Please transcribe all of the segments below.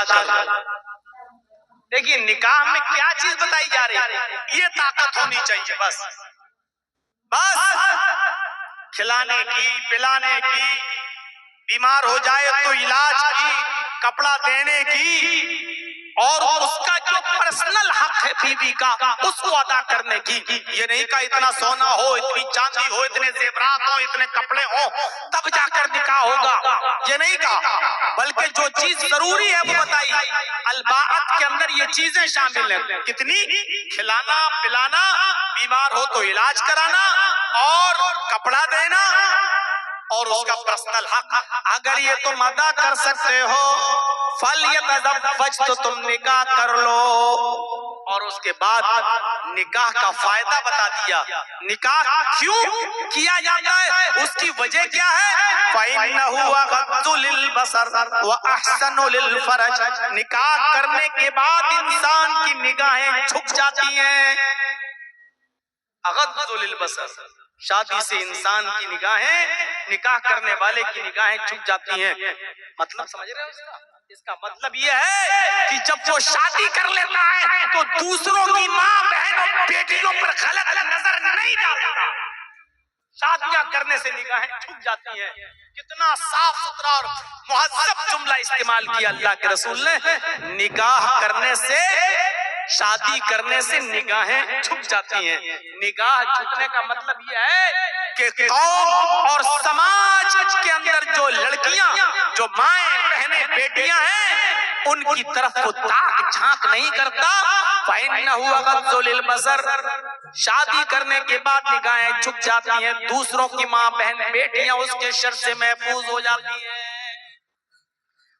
कर। देखिए निकाह में क्या चीज बताई जा रही है, ये ताकत होनी चाहिए बस खिलाने की, पिलाने की, बीमार हो जाए तो इलाज की, कपड़ा देने की, और उसका जो पर्सनल हक है बीवी का उसको अदा करने की। ये नहीं का इतना सोना हो, इतनी चांदी हो, इतने जेवरात हो, इतने कपड़े हो तब जाकर निकाह होगा, ये नहीं कहा, बल्कि जो चीज जरूरी है वो बताई। अलबाअत के अंदर ये चीजें शामिल हैं, कितनी? खिलाना, पिलाना, बीमार हो तो इलाज कराना, और कपड़ा देना, और उसका पर्सनल हक। अगर ये तुम अदा कर सकते हो फल यतज़व्वज, तो तुम निकाह कर लो। और उसके बाद निकाह का फायदा बता दिया। निकाह क्यों किया जाता है, उसकी वजह क्या है? फ़इन्नहु अग़द्दु लिलबसर व अहसनु लिलफरज। निकाह करने के बाद इंसान की निगाहें झुक जाती हैं। अग़द्दु लिलबसर, शादी से इंसान की निगाहें, निकाह करने वाले की निगाहें झुक जाती हैं। मतलब समझ रहे हो इसका? इसका मतलब यह है कि जब वो शादी कर लेता है तो दूसरों की माँ, बहन और बेटियों पर गलत नजर नहीं डालता। शादियां करने से निगाहें झुक जाती हैं। कितना साफ सुथरा और मुहज़्ज़ब जुमला इस्तेमाल किया अल्लाह के रसूल ने। निकाह करने से, शादी करने से निगाहें झुक जाती हैं। निगाह झुकने का मतलब यह है कि कौम और समाज के अंदर जो लड़कियां, जो माएं, बहनें, बेटियां हैं, उनकी तरफ वो ताक झांक नहीं करता। फ़इन्नहु अग़द्दु लिलबसर, शादी करने के बाद निगाहें झुक जाती हैं, दूसरों की माँ, बहन, बेटियां उसके शर से महफूज हो जाती हैं।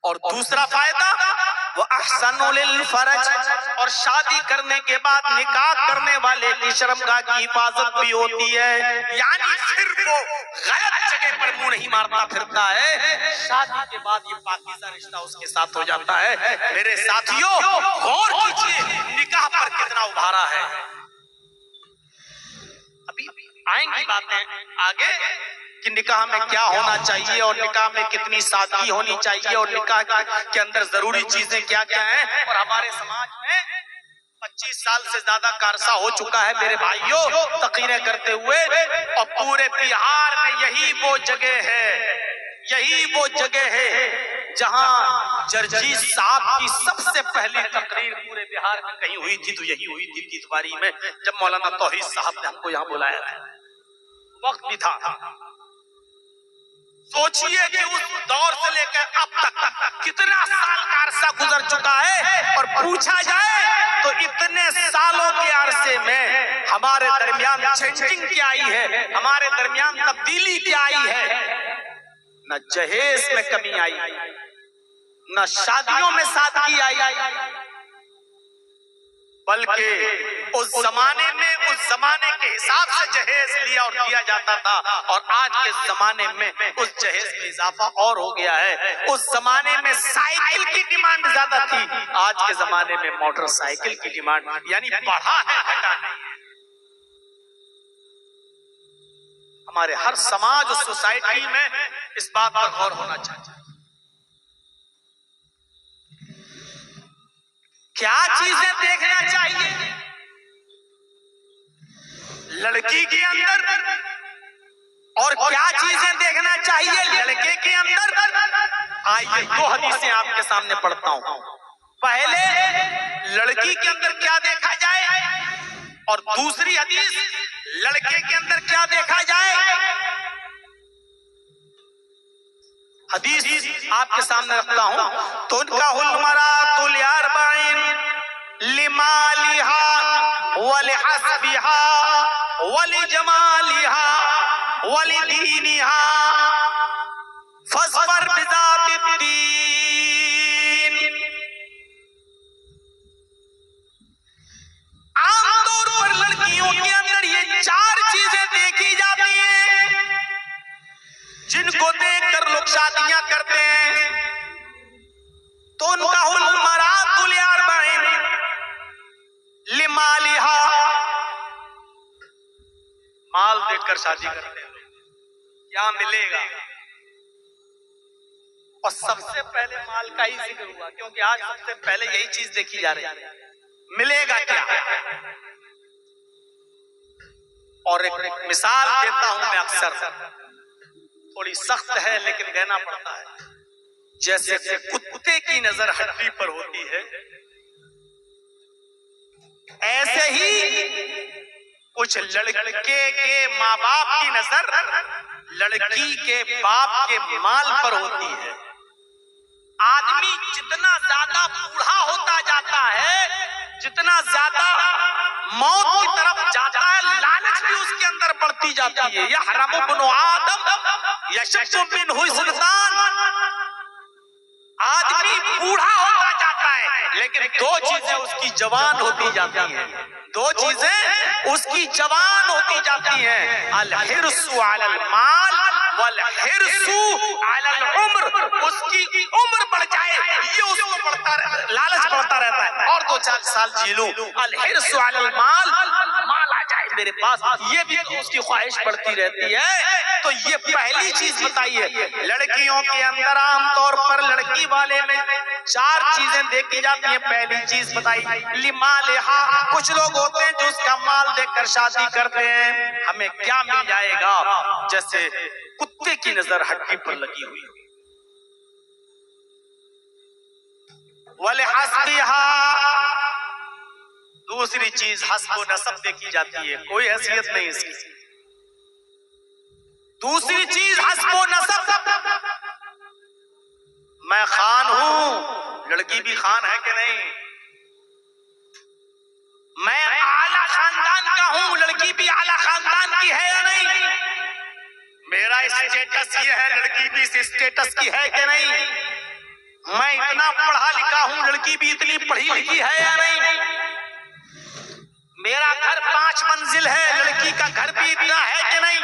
और दूसरा फायदा वो अहसनु लिलफरज, और शादी करने के बाद निकाह करने वाले की शर्मगाह की हिफाजत भी होती है। यानी फिर वो गलत जगह पर मुंह नहीं मारता फिरता है। शादी के बाद ये पाकीज़ा रिश्ता उसके साथ हो जाता है। मेरे साथियों गौर कीजिए निकाह पर कितना उभारा है। अभी आएंगी बातें आगे कि निकाह में क्या होना चाहिए और निकाह में कितनी सादगी होनी चाहिए और निकाह के अंदर जरूरी चीजें क्या क्या हैं। और हमारे समाज में 25 साल से ज्यादा का अरसा हो चुका है मेरे भाइयों तकरीरें करते हुए, और पूरे बिहार में यही वो जगह है जहां जर्जीस साहब की सबसे पहली तकरीर पूरे बिहार में कहीं हुई थी तो यही हुई थी तीतवारी में, जब मौलाना तौहीद साहब ने हमको यहाँ बुलाया था। वक्त भी था। सोचिए कि उस दौर से लेकर अब तक कितना साल का अरसा गुजर चुका है, और पूछा जाए तो इतने सालों के अरसे में हमारे दरमियान चेंजिंग क्या आई है, हमारे दरमियान तब्दीली क्या आई है। न जहेज में कमी आई, न शादियों में सादगी आई, बल्कि उस जमाने में उस जमाने के हिसाब से जहेज लिया और दिया जाता था, और आज के जमाने में उस जहेज में इजाफा और हो गया है। उस जमाने में साइकिल की डिमांड ज्यादा थी, आज के जमाने में मोटरसाइकिल की डिमांड यानी बढ़ा है, घटा नहीं है। हमारे हर समाज और सोसाइटी में इस बात पर गौर होना चाहिए। क्या चीजें देखना चाहिए लड़की के अंदर, और क्या चीजें देखना चाहिए लड़के के अंदर। आइए दो हदीसें आपके सामने पढ़ता हूं। पहले लड़की के अंदर क्या देखा जाए, और दूसरी हदीस लड़के के अंदर क्या देखा जाए। हदीस आपके सामने रखता हूं। तुनकाहुल मरातुल लिअर्बईन लिमालिहा वलिहस्बिहा वलिजमालिहा वलिदीनिहा फज़्फर बिज़ातिद्दीन। आमतौर पर लड़कियों के अंदर ये चार चीजें देखी जाती हैं जिनको देखकर लोग शादियां करते हैं। तो उनकाहुल मरातुल लिअर्बईन लिमालिहा, माल देखकर शादी करते हैं। क्या मिलेगा, और सबसे पहले माल का ही जिक्र हुआ, क्योंकि आज सबसे पहले यही चीज देखी जा रही है, मिलेगा क्या। और एक मिसाल देता हूं मैं, अक्सर थोड़ी सख्त है लेकिन कहना पड़ता है। जैसे कुत्ते की नजर हड्डी पर होती है, ऐसे ही कुछ लड़के के माँ बाप की नजर लड़की के बाप के माल पर होती है। आदमी जितना ज्यादा बूढ़ा होता जाता है, जितना ज्यादा मौत की तरफ जाता है, लालच भी उसके अंदर बढ़ती जाती है। या हरामो बनो आदम यशक्कु मिन्हु सुल्तान। आदमी बूढ़ा होता जाता है लेकिन दो चीजें उसकी जवान होती जाती हैं, दो चीजें उसकी जवान होती जाती हैं, अल हिर्सु अलल माल वल हिर्सु अलल उम्र। उसकी उम्र बढ़ जाए ये उसको बढ़ता, लालच बढ़ता रहता है, और 2-4 साल जी लूं। अल हिर्सु अलल माल, माल आ जाए मेरे पास, ये भी तो उसकी ख्वाहिश बढ़ती रहती है। तो ये पहली चीज बताई है। लड़कियों के अंदर आमतौर पर लड़की वाले में 4 चीजें देखी जाती हैं। पहली चीज बताई लिमालिहा, कुछ लोग होते हैं जो उसका माल देखकर शादी करते हैं, हमें क्या मिल जाएगा, जैसे कुत्ते की नजर हड्डी पर लगी हुई। वलिहस्बिहा, दूसरी चीज हस्ब नसब देखी जाती है, कोई हैसियत नहीं इसकी। दूसरी चीज हस्ब नसब, मैं खान हूं, लड़की भी खान है कि नहीं, मैं आला खानदान का हूं, लड़की भी आला खानदान की है या नहीं, मेरा स्टेटस ये है, लड़की भी इस स्टेटस की है कि नहीं, मैं इतना पढ़ा लिखा हूं, लड़की भी इतनी पढ़ी लिखी है या नहीं, मेरा घर 5 मंजिल है, लड़की का घर भी इतना है कि नहीं।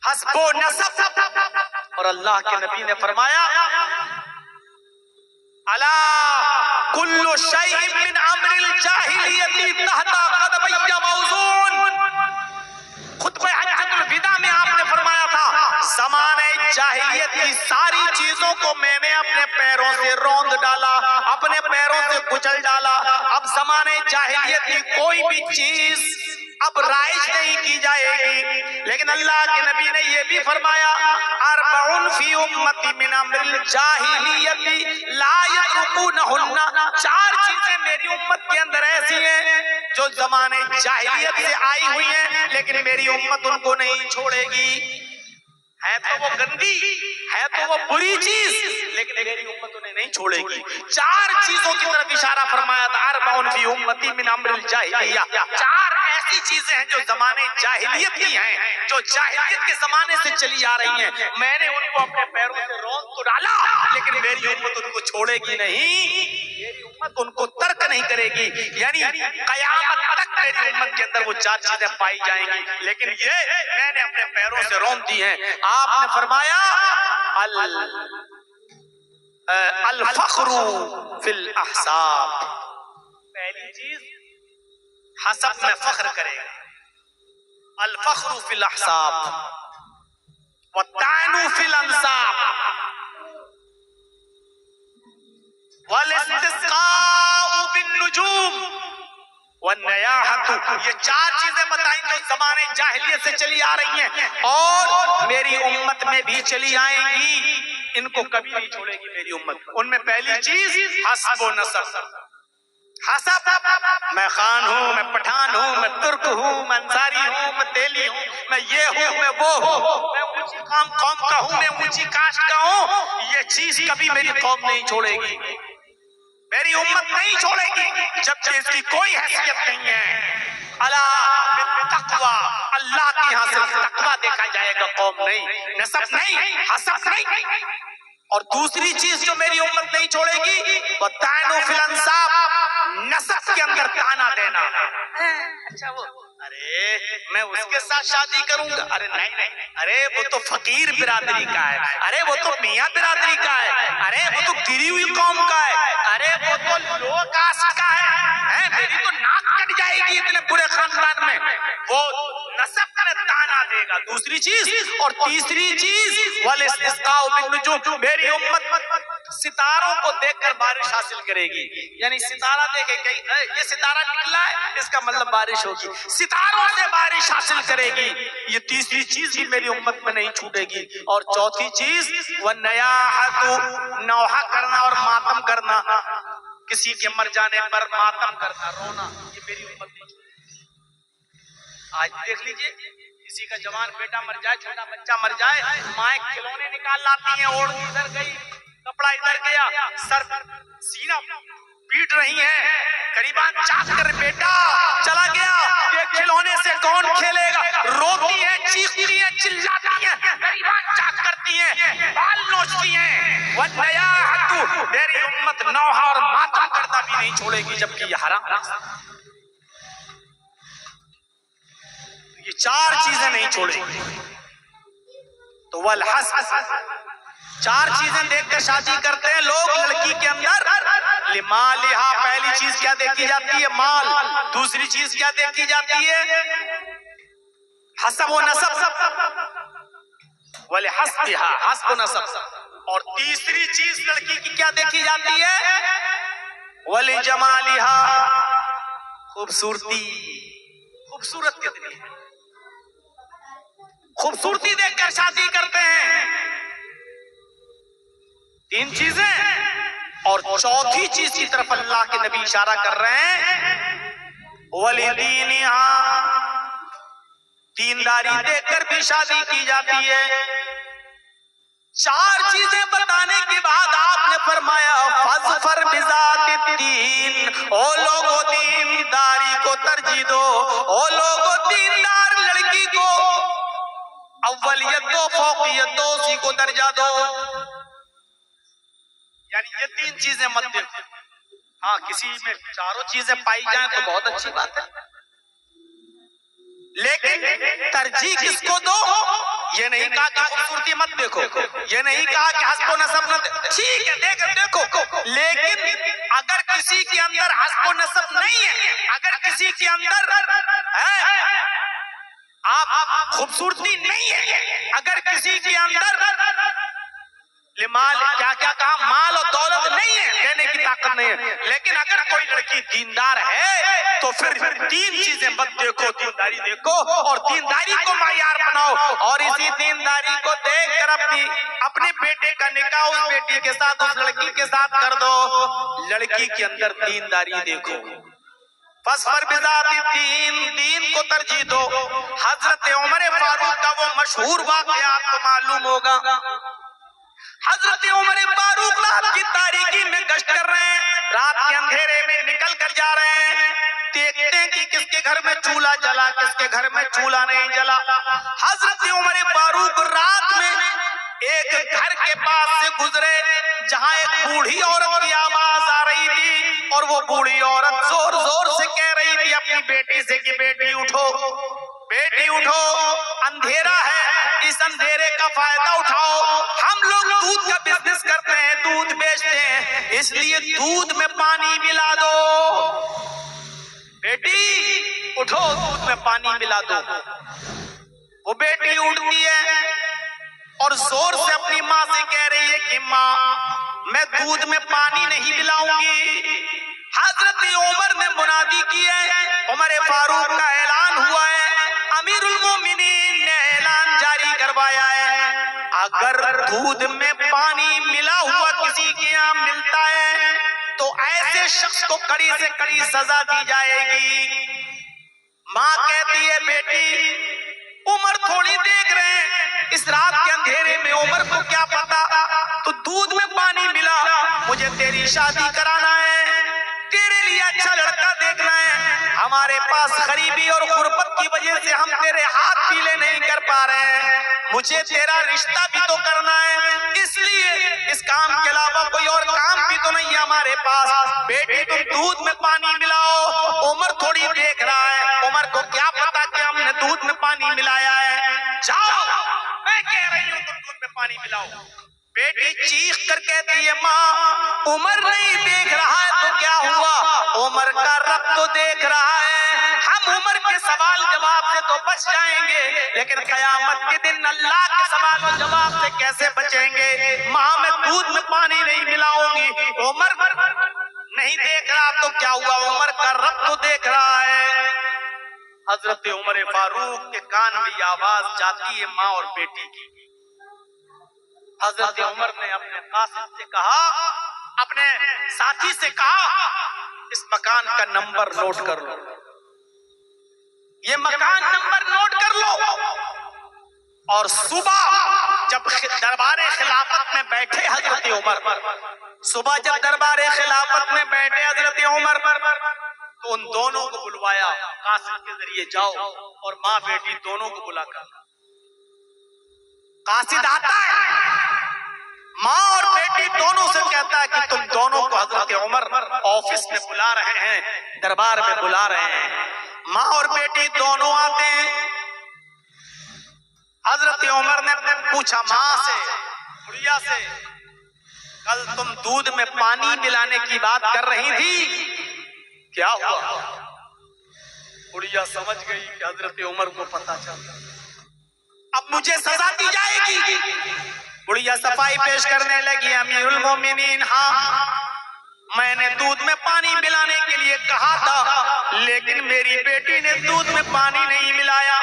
हस्बो नसब। और अल्लाह के नबी ने फरमाया अला कुल्लु शैइन मिन अम्रिल जाहिलियती तहता कदमैया मौजून। खुतबे हज्जतुल विदा में आपने फरमाया था, ज़माने जाहिलियत की सारी चीजों को मैंने अपने पैरों से रौंद डाला, अपने पैरों से कुचल डाला। अब ज़माने जाहिलियत की कोई भी चीज अब राइज नहीं की जाएगी। लेकिन अल्लाह के नबी ने यह भी फरमाया अरबउन फी उम्मती मिन अम्रिल जाहिलियती ला यतरुकुनहुन्ना। 4 चीजें मेरी उम्मत के अंदर ऐसी हैं जो जमाने जाहिलियत से आई हुई हैं, लेकिन मेरी उम्मत उनको नहीं छोड़ेगी। है तो वो गंदी, है तो वो बुरी चीज, लेकिन मेरी उम्मत उन्हें नहीं छोड़ेगी। 4 चीजों की तरफ इशारा फरमाया था, अरबउन फी उम्मती मिन अम्रिल जाहिलिया। 4 ऐसी चीजें हैं जो जमाने जाहिलियत की हैं, जो जाहिलियत के जमाने से चली आ रही हैं। मैंने उनको अपने पैरों से रौंद तो डाला, लेकिन मेरी उम्मत उनको छोड़ेगी नहीं, मेरी उम्मत उनको तर्क नहीं करेगी। यानी कयामत तक मेरी उम्मत के अंदर वो 4 चीजें पाई जाएंगी, लेकिन ये मैंने अपने पैरों से रौंद दी हैं। आपने फरमाया अल फख्रु फिल अहसाब। पहली चीज हसब में फख्र करेगा, अल फख्रु फिल अहसाब व तानु फिल अंसाब वल इस्तिस्काउ बिन नुजूम वन नयाहतु। ये 4 चीजें बताई जो जमाने जाहिलियत से चली आ रही हैं और मेरी उम्मत में भी चली आएंगी, इनको कभी नहीं छोड़ेगी मेरी उम्मत। उनमें पहली चीज हस्ब व नसब। हसब, मैं खान हूं, मैं पठान हूं, मैं तुर्क हूं, मैं अंसारी हूं, मैं तेली हूं, मैं ये हूं, मैं वो हूं, मैं ऊंची कौम का हूं, मैं ऊंची कास्ट का हूं, ये चीज कभी मेरी कौम नहीं छोड़ेगी, मेरी उम्मत नहीं छोड़ेगी, जबकि इसकी कोई हैसियत नहीं है। अला तक़वा, अल्लाह के यहाँ से तक़वा देखा जाएगा, कौम नहीं, नसब नहीं, हसब नहीं। और दूसरी चीज जो मेरी उम्मत नहीं छोड़ेगी वो तानु फिल अंसाब, नसब के अंदर ताना देना। अच्छा वो अरे मैं उसके साथ शादी करूंगा, अरे नहीं नहीं, अरे वो तो फकीर बिरादरी का है, अरे वो तो मियाँ बिरादरी का है, अरे वो तो गिरी हुई कौम का है, अरे वो तो लो कास्ट का है, मेरी तो नाक कट जाएगी इतने बुरे खानदान में। वो नसब में ताना देगा। दूसरी चीज, और तीसरी चीज वल इस्तिस्काउ बिन्नुजूम, मेरी उम्मत सितारों को देखकर बारिश हासिल करेगी। यानी सितारा देखे कहीं ये सितारा निकला है, इसका मतलब बारिश होगी, सितारों से बारिश हासिल करेगी। ये तीसरी चीज भी मेरी उम्मत में नहीं छूटेगी। और चौथी चीज व नयाहतु, नौहा करना और मातम करना, किसी के मर जाने पर मातम करना, रोना, ये मेरी उम्मत नहीं छूटेगी। आज देख लीजिए, किसी का जवान बेटा मर जाए, छोटा बच्चा मर जाए, माए खिलौने निकाल लाती हैं, ओढ़ इधर गई, कपड़ा इधर गया, सर सीना पीट रही है, करीबन चाक कर बेटा चला गया, ये खिलौने से कौन खेलेगा, रोती है, चीखती है, चिल्लाती है, करीबन चाक करती है, बाल नोचती है। वन्नयाहतु, मेरी उम्मत नौहा और मातम करना भी नहीं छोड़ेगी, जबकि ये हराम है। ये चार चीजें नहीं छोड़ेगी। तो वल हस्ब, चार चीजें देखकर शादी करते हैं लोग। लड़की के अंदर लिमालिहा, पहली चीज क्या देखी जाती है, माल। दूसरी चीज क्या देखी जाती है, हसब व नसब, वले हस्बिहा, हस्ब व नसब। और तीसरी चीज लड़की की क्या देखी जाती है, वले जमालिहा, खूबसूरती, खूबसूरत कितनी है, खूबसूरती देखकर शादी करते हैं। तीन चीजें। और चौथी चीज की तरफ अल्लाह के नबी इशारा कर रहे हैं, वलिदीनिहा, दीनदारी देखकर भी शादी की जाती है। चार चीजें बताने के बाद आपने फरमाया फज़फर बिज़ातिद्दीन, ओ लोगों दीनदारी को तरजीह दो, ओ लोगों दीनदार लड़की को अव्वलियत दो, फौकियत दो, उसी को दर्जा दो। यानी ये तीन चीजें मत देखो। हाँ, किसी में चारों चीजें पाई जाए तो बहुत अच्छी बात है, लेकिन तरजीह किसको दो, ये नहीं कहा कि खूबसूरती मत देखो, ये नहीं कहा कि हस्ब व नसब न, ठीक है देखो, लेकिन अगर किसी के अंदर हस्ब व नसब नहीं है, अगर किसी के अंदर आप खूबसूरती नहीं है, अगर किसी के अंदर माल, क्या क्या कहा, माल और दौलत नहीं है, कहने की ताकत नहीं है, लेकिन अगर कोई लड़की दीनदार है तो फिर तीन चीजें मत देखो, दीनदारी देखो और दीनदारी को मायार बनाओ। और इसी दीनदारी को देखकर अपने बेटे का निकाह उस बेटी के साथ, उस लड़की के साथ कर दो। लड़की के अंदर दीनदारी देखो, फज़फर बिज़ातिद्दीन, दीन को तरजीह दो। हजरत उमर फारूक का वो मशहूर वाक़या आपको मालूम होगा। हजरत उमर फारूक रात की तारीकी में गश्त कर रहे हैं, रात के अंधेरे में निकल कर जा रहे हैं, देखते हैं कि किसके घर में चूल्हा जला, किसके घर में चूल्हा नहीं जला। हजरत उमर फारूक रात में एक घर के पास से गुजरे जहां एक बूढ़ी औरत की आवाज आ रही थी, और वो बूढ़ी औरत जोर जोर से कह रही थी अपनी बेटी से कि बेटी उठो, बेटी उठो, अंधेरा है, इस अंधेरे का फायदा उठाओ। हम लोग दूध का बिजनेस करते हैं, दूध बेचते हैं, इसलिए दूध में पानी मिला दो, बेटी उठो, दूध में पानी मिला दो। वो बेटी उठती है और जोर से अपनी माँ से कह रही है कि माँ मैं दूध में पानी नहीं मिलाऊंगी। हजरत उमर ने मुनादी की है, उमर फारूक का ऐलान हुआ है, अमीरुल मोमिनीन ने ऐलान जारी करवाया है, अगर दूध में पानी मिला हुआ किसी के यहाँ मिलता है तो ऐसे शख्स को कड़ी से कड़ी सजा दी जाएगी। माँ कहती है बेटी उमर थोड़ी देख रहे हैं, इस रात के अंधेरे में उमर को क्या पता, तो दूध में पानी मिला, मुझे तेरी शादी कराना है, तेरे लिए अच्छा लड़का देखना है, हमारे पास गरीबी और गुर्बत की वजह से हम तेरे हाथ पीले नहीं कर पा रहे हैं, मुझे तेरा रिश्ता भी तो करना है, इसलिए इस काम के अलावा कोई और काम भी तो नहीं है हमारे पास, बेटी तुम दूध में पानी मिलाओ। उमर थोड़ी देख रहा है, उमर को क्या पता कि हमने दूध में पानी मिलाया है, जाओ मैं कह रही हूँ तुम दूध में पानी मिलाओ। बेटी चीख कर कहती है माँ उमर नहीं देख रहा है तो क्या हुआ, उमर का रब तो देख रहा है, हम उमर के सवाल जवाब से से तो बच जाएंगे, लेकिन कयामत के दिन अल्लाह के सवाल और जवाब से कैसे बचेंगे? माँ मैं दूध में पानी नहीं मिलाऊंगी। उमर नहीं देख रहा तो क्या हुआ, उमर का रब तो देख रहा है। हजरत उमर फारूक के कान में ये आवाज जाती है माँ और बेटी की। हजरत उमर ने अपने कासिद से कहा, अपने साथी से कहा, इस मकान का नंबर नोट कर लो, ये मकान नंबर नोट कर लो। और सुबह जब दरबारे खिलाफत में बैठे हजरत उमर, सुबह जब दरबारे खिलाफत में बैठे हजरत उमर, तो उन दोनों को बुलवाया, कासिद के जरिए जाओ और माँ बेटी दोनों को बुलाकर। कासिद आता है, माँ और बेटी दोनों से कहता है कि तुम दोनों को हजरत उमर ऑफिस में बुला रहे हैं, दरबार में बुला रहे हैं। माँ और बेटी दोनों आते हैं। हजरत उमर ने पूछा माँ से, बुढ़िया से, कल तुम दूध में पानी मिलाने की बात कर रही थी, क्या हुआ? बुढ़िया समझ गई कि हजरत उमर को पता चला, अब मुझे सजा दी जाएगी। बुढ़िया सफाई पेश करने लगी, अमीरुल मोमिनीन, हाँ मैंने दूध में पानी मिलाने के लिए कहा था, लेकिन मेरी बेटी ने दूध में पानी नहीं मिलाया।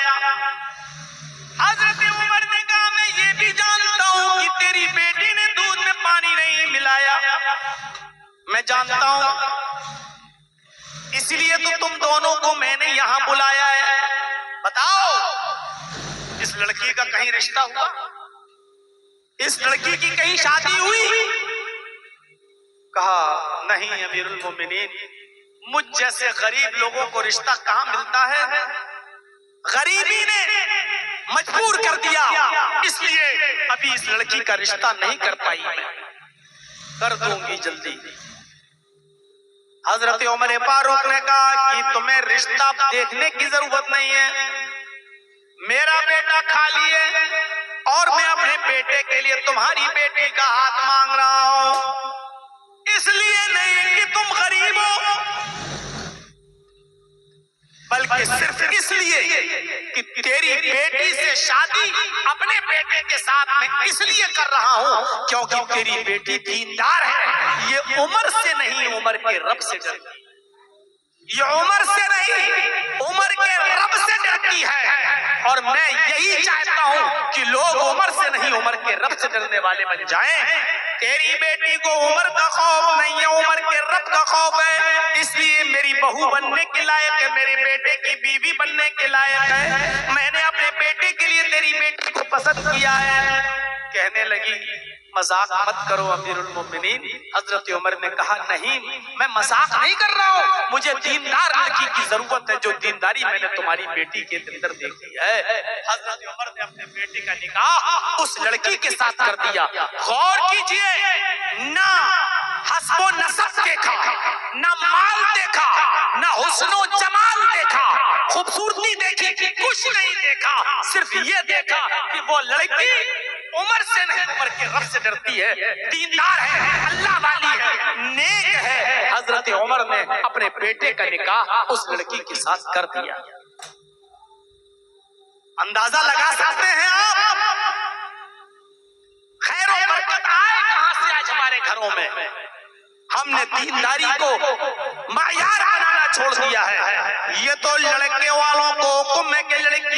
हजरत उमर ने कहा मैं ये भी जानता हूँ कि तेरी बेटी ने दूध में पानी नहीं मिलाया, मैं जानता हूँ, इसलिए तो तुम दोनों को मैंने यहाँ बुलाया है। बताओ इस लड़की का कहीं रिश्ता हुआ? इस लड़की की कहीं शादी हुई? कहा नहीं अमीरुल मोमिनीन, मुझ जैसे गरीब लोगों को रिश्ता कहाँ मिलता है, गरीबी ने मजबूर कर दिया, इसलिए अभी इस लड़की का रिश्ता नहीं कर पाई, मैं कर दूंगी जल्दी। हजरत उमर फारूक ने कहा कि तुम्हें रिश्ता देखने की जरूरत नहीं है, मेरा बेटा खाली है और मैं अपने बेटे के लिए तुम्हारी बेटी का हाथ मांग रहा हूं, इसलिए नहीं कि तुम गरीब हो, बल्कि सिर्फ इसलिए कि तेरी बेटी से शादी अपने बेटे के साथ मैं इसलिए कर रहा हूं क्योंकि तेरी बेटी दीनदार है। ये उम्र से नहीं, उम्र के रब से डरती है, ये उम्र से नहीं, उम्र के रब से डरती है। और मैं यही चाहता हूं कि लोग उम्र से नहीं, उम्र के रब से डरने वाले बन जाएं। तेरी बेटी को उम्र का खौफ नहीं है, उम्र के रब का खौफ है, इसलिए मेरी बहू बनने के लायक है, मेरे बेटे की बीवी बनने के लायक है, मैंने अपने बेटे के लिए तेरी बेटी को पसंद किया है। कहने लगी मजाक मत करो अमीरुल मोमिनीन। हजरत उमर ने कहा नहीं मैं मजाक नहीं कर रहा हूँ, मुझे दीनदार लड़की की जरूरत है, जो दीनदारी मैंने तुम्हारी बेटी के अंदर देखी है। हजरत उमर ने अपने बेटे का निकाह उस लड़की के साथ कर दिया। गौर कीजिए, ना हस्बो नसब देखा, ना माल देखा, ना हुस्नो जमाल देखा, खूबसूरती देखी, कुछ नहीं देखा, सिर्फ ये देखा कि वो लड़की उम्र से नहीं, उम्र के रब से डरती है, दीनदार है, अल्लाह वाली है, नेक है। हजरत उमर ने अपने बेटे का निकाह उस लड़की के साथ कर दिया। अंदाजा लगा सकते हैं आप खैर और बरकत आए कहां से आज हमारे घरों में। हमने दीनदारी को मायार बनाना छोड़ दिया है। ये तो लड़के वालों को हुक्म है कि लड़की